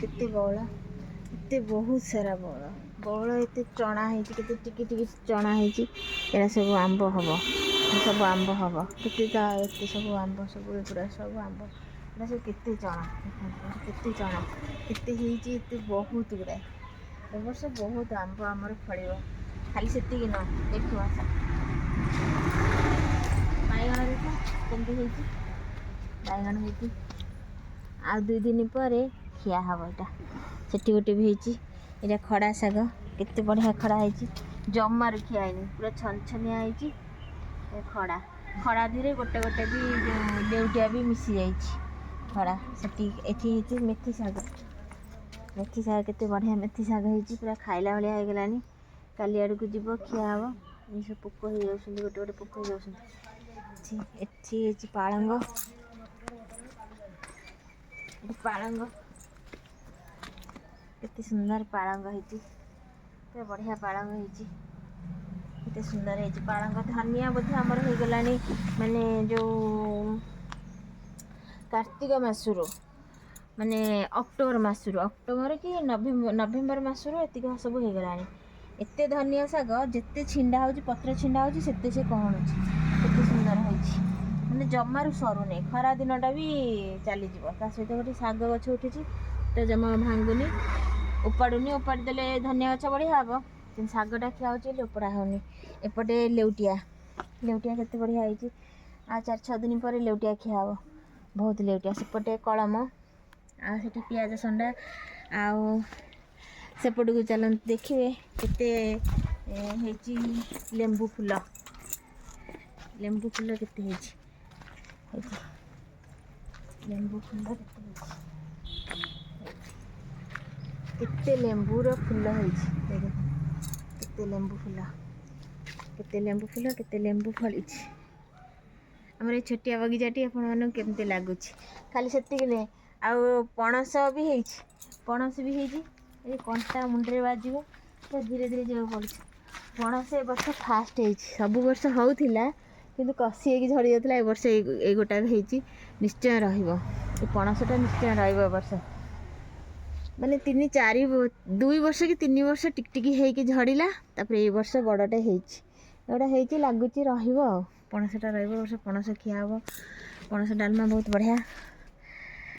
केते बौल एते बहुत सारा बौल बौल एते चना ହେଇଛି केते टिकी टिकी चना ହେଇଛି एरा सब आंब हबो सब आंब हबो केते एते सब आंब सब पूरा सब आंब एरा सब केते चना केते ହେଇଛି एते बहुत गुडा ए वर्ष बहुत आंब हमर फळिबो खाली सेति न देखो आसा बायगण देखो केमती ହେଇଛି बायगण ହେଇଛି आ 2 दिन पर खिया हब एटा सेठी गोटे भी ହେଇଛି एटा खड़ा साग केते बढ़िया खड़ा ହେଇଛି जमार खिया हैनी पूरा छनछनिया ହେଇଛି ए खड़ा खड़ा धीरे गोटे गोटे भी लेउटिया भी मिसी जाइछि खड़ा सेठी एठी ହେଇଛି मेथी साग केते बढ़िया मेथी साग ହେଇଛି पूरा खाइला भलिया हो गलानी काली आड़ को जीवो खिया हब ये सब पोक हो जाउछन गोटे गोटे पोक हो जाउछन एठी ହେଇଛି पालंग पालंग केते सुंदर पालंग ହେଇଛି केते बढ़िया पालंग ହେଇଛି केते सुंदर ହେଇଛି पालंग धनिया बोधे हमर हो गलानी माने जो कार्तिक मासुरो माने अक्टोबर कि नवेम्बर मासुरो एतिक सब हो गलानी एते धनिया साग जेते छिंडा होची पत्र छिंडा होची सेते से कहणुची केते सुंदर होची माने जमारू सरू नहीं खरा दिनटा भी चली जीव ता सहित गोटे साग गछ उठिची तो जमा भांगुनी उपाड़ुनी उपाड़ी देले धनिया गछ बढ़िया हम कि सागटा खिया होची उपड़ा होनी एपटे लेउटिया केते बढ़िया होती आ 4-6 दिन पर लेउटिया खिया हम बहुत लेउटिया सेपटे कलम आ सेठी पियाज संडा आ सेपट को चलते देखिए केते लेंबू फूल केते लेंबू फूल केते लेंबूर फूल केते लेंबू फली आमर छोटिया बगीचाटी आपन केमती लगुच खाली सेतिक नहीं आउ पणस भी पणस भी ये कंटा मुंडे बाजो तो धीरे धीरे जा पड़ पणस ए वर्ष फास्ट सब वर्ष होता किंतु कसी झड़ी जाता ए वर्ष ये गोटा भी निश्चय रनसटा निश्चय रर्ष माने 2 वर्ष कि 3 वर्ष टिकटिकी होगी झड़िला तापर ये वर्ष बड़टे होटा लगुच रनसटा रर्ष पणस खिया हम पणस डालमा बहुत बढ़िया।